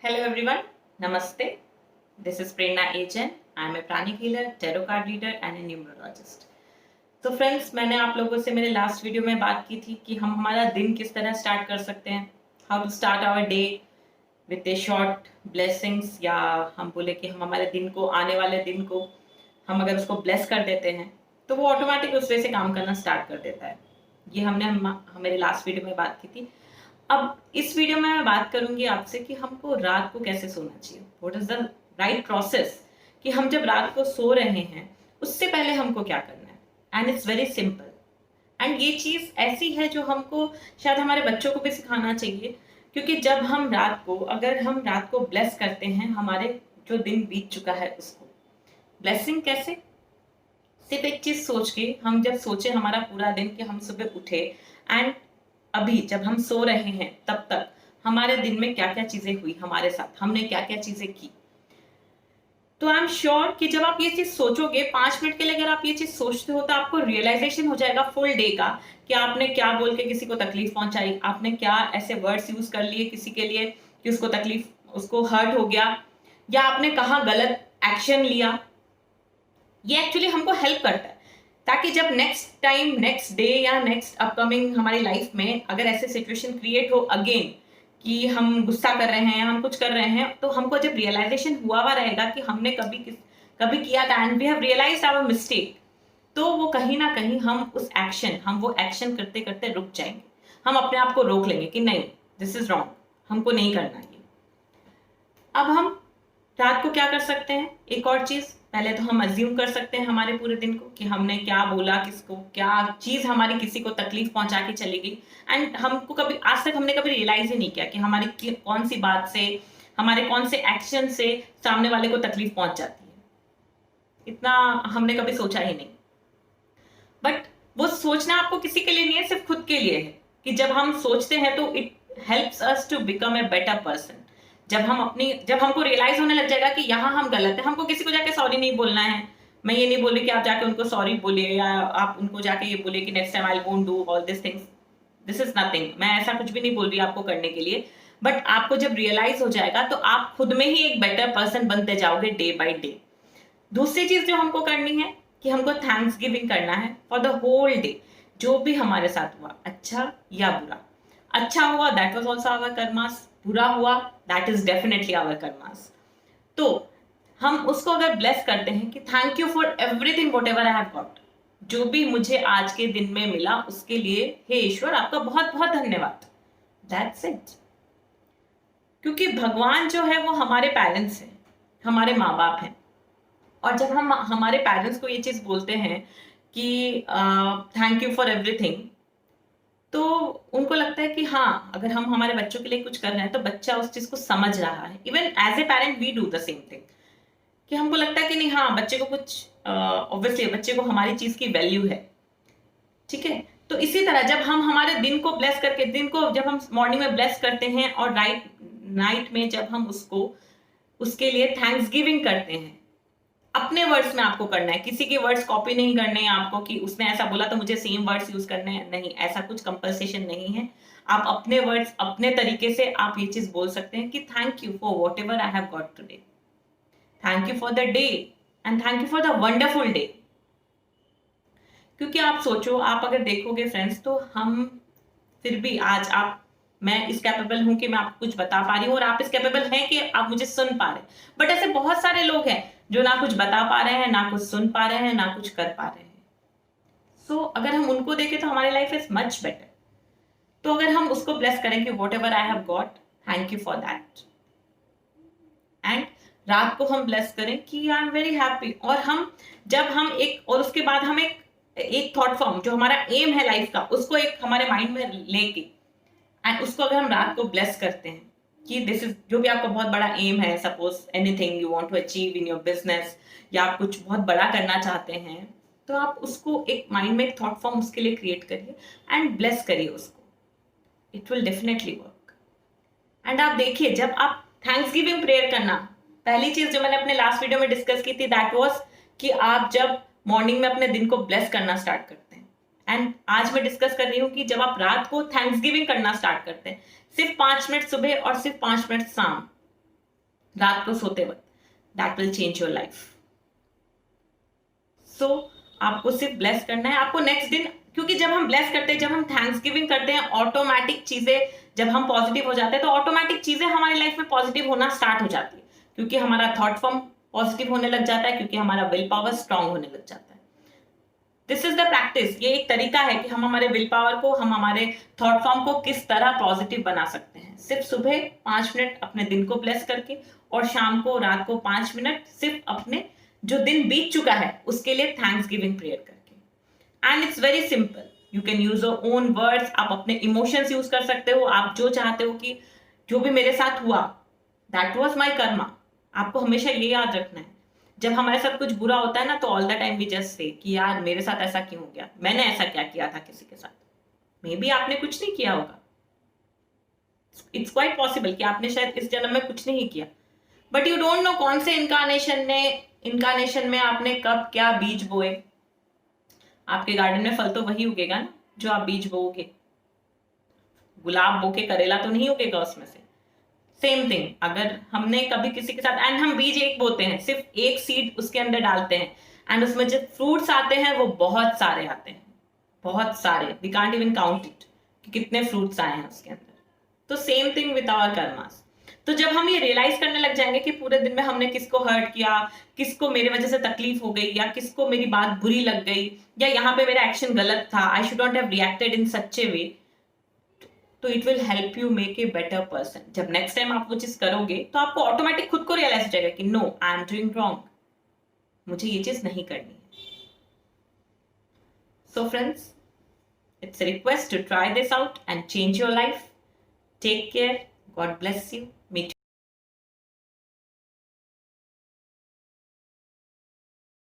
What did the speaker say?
Hello everyone, Namaste. This is Prerna Achen. I am a pranic healer, tarot card reader and a numerologist. तो friends, मैंने आप लोगों से मेरे last video में बात की थी कि हम हमारा दिन किस तरह स्टार्ट कर सकते हैं, how to start our day with a short blessings, या हम बोले कि हम हमारे दिन को, आने वाले दिन को हम अगर उसको ब्लेस कर देते हैं तो वो ऑटोमेटिक उस वे से काम करना स्टार्ट कर देता है। ये हमने मेरे लास्ट वीडियो में बात की थी। अब इस वीडियो में मैं बात करूंगी आपसे कि हमको रात को कैसे सोना चाहिए, what is the right process, कि हम जब रात को सो रहे हैं उससे पहले हमको क्या करना है। And it's very simple. And ये चीज ऐसी है जो हमको शायद हमारे बच्चों को भी सिखाना चाहिए, क्योंकि जब हम रात को, अगर हम रात को ब्लेस करते हैं हमारे जो दिन बीत चुका है उसको, ब्लेसिंग कैसे, सिर्फ एक चीज सोच के, हम जब सोचे हमारा पूरा दिन कि हम सुबह उठे एंड अभी जब हम सो रहे हैं तब तक हमारे दिन में क्या क्या चीजें हुई हमारे साथ, हमने क्या क्या चीजें की। तो आई एम श्योर कि जब आप ये चीज सोचोगे 5 मिनट के लिए, अगर आप ये चीज सोचते हो तो आपको रियलाइजेशन हो जाएगा फुल डे का कि आपने क्या बोल के किसी को तकलीफ पहुंचाई, आपने क्या ऐसे वर्ड्स यूज कर लिए किसी के लिए कि उसको तकलीफ, उसको हर्ट हो गया, या आपने कहाँ गलत एक्शन लिया। ये एक्चुअली हमको हेल्प करता है ताकि जब नेक्स्ट टाइम, नेक्स्ट डे या नेक्स्ट अपकमिंग हमारी लाइफ में अगर ऐसे सिचुएशन क्रिएट हो अगेन कि हम गुस्सा कर रहे हैं, हम कुछ कर रहे हैं, तो हमको जब रियलाइजेशन हुआ रहेगा कि हमने कभी किया था and we have realised our mistake, तो वो कहीं ना कहीं हम वो एक्शन करते करते रुक जाएंगे। हम अपने आप को रोक लेंगे कि नहीं, दिस इज रॉन्ग, हमको नहीं करना ये। अब हम रात को क्या कर सकते हैं, एक और चीज, पहले तो हम अज्यूम कर सकते हैं हमारे पूरे दिन को कि हमने क्या बोला, किसको क्या चीज हमारी किसी को तकलीफ पहुंचा के चली गई, एंड हमको कभी आज तक हमने कभी रियलाइज ही नहीं किया कि हमारी कौन सी बात से, हमारे कौन से एक्शन से सामने वाले को तकलीफ पहुंच जाती है। इतना हमने कभी सोचा ही नहीं। बट वो सोचना आपको किसी के लिए नहीं है, सिर्फ खुद के लिए है कि जब हम सोचते हैं तो it helps us to become a better person. जब हमको रियलाइज होने लग जाएगा कि यहाँ हम गलत है, हमको किसी को जाके सॉरी नहीं बोलना है। मैं ये नहीं बोल रही कि आप जाके उनको सॉरी बोलिए या आप उनको जाके ये बोलिए कि next time I won't do all this things, this is nothing. मैं ऐसा कुछ भी नहीं बोल रही आपको करने के लिए। बट आपको जब रियलाइज हो जाएगा तो आप खुद में ही एक बेटर पर्सन बनते जाओगे डे बाई डे। दूसरी चीज जो हमको करनी है कि हमको थैंक्स गिविंग करना है फॉर द होल डे, जो भी हमारे साथ हुआ, अच्छा या बुरा। अच्छा हुआ, that was also our karmas, बुरा हुआ, that is definitely our karmas. तो हम उसको अगर ब्लेस करते हैं कि thank you for everything whatever I have got, जो भी मुझे आज के दिन में मिला उसके लिए हे ईश्वर आपका बहुत बहुत धन्यवाद, दैट्स इट। क्योंकि भगवान जो है वो हमारे पेरेंट्स हैं, हमारे माँ बाप हैं। और जब हम हमारे पेरेंट्स को ये चीज बोलते हैं कि थैंक यू फॉर एवरीथिंग, तो उनको लगता है कि हाँ, अगर हम हमारे बच्चों के लिए कुछ कर रहे हैं तो बच्चा उस चीज को समझ रहा है। Even as a parent we do the same thing, कि हमको लगता है कि नहीं, हाँ बच्चे को कुछ, ऑब्वियसली बच्चे को हमारी चीज की वैल्यू है, ठीक है। तो इसी तरह जब हम हमारे दिन को ब्लेस करके, दिन को जब हम मॉर्निंग में ब्लेस करते हैं और नाइट में जब हम उसको, उसके लिए थैंक्स गिविंग करते हैं, अपने वर्ड्स में आपको करना है, किसी के वर्ड्स कॉपी नहीं करने हैं आपको कि उसने ऐसा बोला तो मुझे सेम वर्ड्स यूज करने हैं, नहीं, ऐसा कुछ कंपल्सेशन नहीं है। आप अपने वर्ड्स, अपने तरीके से आप ये चीज बोल सकते हैं कि thank you for what ever I have got today, thank you for the day and thank you for the wonderful day. क्योंकि आप सोचो, आप अगर देखोगे फ्रेंड्स, तो हम फिर भी आज आप, मैं इस कैपेबल हूं कि मैं आपको कुछ बता पा रही हूँ और आप इस कैपेबल हैं कि आप मुझे सुन पा रहे हैं। बट ऐसे बहुत सारे लोग हैं जो ना कुछ बता पा रहे हैं, ना कुछ सुन पा रहे हैं, ना कुछ कर पा रहे हैं। सो अगर हम उनको देखें तो हमारी लाइफ इज मच बेटर। तो अगर हम उसको ब्लेस करें कि what ever I have got, thank you for that, and रात को हम ब्लेस करें कि आई एम वेरी हैप्पी। और हम जब हम एक, और उसके बाद हम एक थॉट फॉर्म, जो हमारा एम है लाइफ का, उसको एक हमारे माइंड में लेके, एंड उसको अगर हम रात को ब्लेस करते हैं कि दिस इज, जो भी आपका बहुत बड़ा एम है, suppose anything you want to achieve in your business, या आप कुछ बहुत बड़ा करना चाहते हैं, तो आप उसको एक माइंड में एक थॉट फॉर्म उसके लिए क्रिएट करिए एंड ब्लेस करिए उसको, it will definitely work. And आप देखिए, जब आप थैंक्स गिविंग प्रेयर करना, पहली चीज जो मैंने अपने लास्ट वीडियो में डिस्कस की थी, दैट वाज कि आप जब मॉर्निंग में अपने दिन को ब्लेस करना स्टार्ट करते हैं, एंड आज मैं डिस्कस कर रही हूँ कि जब आप रात को थैंक्स गिविंग करना स्टार्ट करते हैं, सिर्फ 5 मिनट सुबह और सिर्फ 5 मिनट शाम, रात को सोते वक्त, that will change your life. So आपको सिर्फ ब्लेस करना है, आपको नेक्स्ट दिन, क्योंकि जब हम ब्लेस करते हैं, जब हम थैंक्स गिविंग करते हैं, ऑटोमेटिक चीजें, जब हम पॉजिटिव हो जाते हैं तो ऑटोमेटिक चीजें हमारी लाइफ में पॉजिटिव होना स्टार्ट हो जाती है, क्योंकि हमारा थॉट फॉर्म पॉजिटिव होने लग जाता है, क्योंकि हमारा विल पावर स्ट्रांग होने लग जाता है। दिस इज द प्रैक्टिस, ये एक तरीका है कि हम हमारे विल पावर को, हम हमारे थॉट फॉर्म को किस तरह पॉजिटिव बना सकते हैं। सिर्फ सुबह 5 मिनट अपने दिन को ब्लेस करके, और शाम को, रात को 5 मिनट सिर्फ अपने जो दिन बीत चुका है उसके लिए थैंक्स गिविंग प्रेयर करके। And it's very simple, you can use your own words, आप अपने इमोशंस यूज कर सकते हो, आप जो चाहते हो कि जो भी मेरे साथ हुआ दैट वॉज माई कर्मा। आपको हमेशा ये याद रखना है, जब हमारे साथ कुछ बुरा होता है ना तो all the time we just say कि यार मेरे साथ ऐसा क्यों हो गया, मैंने ऐसा क्या किया था किसी के साथ। मे बी आपने कुछ नहीं किया होगा, इट्स क्वाइट पॉसिबल कि आपने शायद इस जन्म में कुछ नहीं किया, बट यू डोंट नो कौन से इनकारनेशन में आपने कब क्या बीज बोए। आपके गार्डन में फल तो वही उगेगा ना जो आप बीज बोओगे, गुलाब बो के करेला तो नहीं उगेगा उसमें से। सेम थिंग, अगर हमने कभी किसी के साथ, एंड हम बीज एक बोते हैं, सिर्फ एक सीड उसके अंदर डालते हैं, एंड उसमें जो फ्रूट्स आते हैं वो बहुत सारे आते हैं, बहुत सारे, we can't even count it कि कितने फ्रूट्स आए हैं उसके अंदर। तो same thing with our karmas. तो जब हम ये रियलाइज करने लग जाएंगे कि पूरे दिन में हमने किसको हर्ट किया, किसको मेरे वजह से तकलीफ हो गई, या किसको मेरी बात बुरी लग गई, या यहाँ पे मेरा एक्शन गलत था, I should not have reacted in such a way, तो it will help you make a better person. जब नेक्स्ट टाइम आप वो चीज करोगे तो आपको ऑटोमेटिक खुद को रियलाइज हो जाएगा कि no, I am doing wrong, मुझे ये चीज नहीं करनी है। So friends, it's a request to try this out and change your life. Take care. God bless you. Meet you.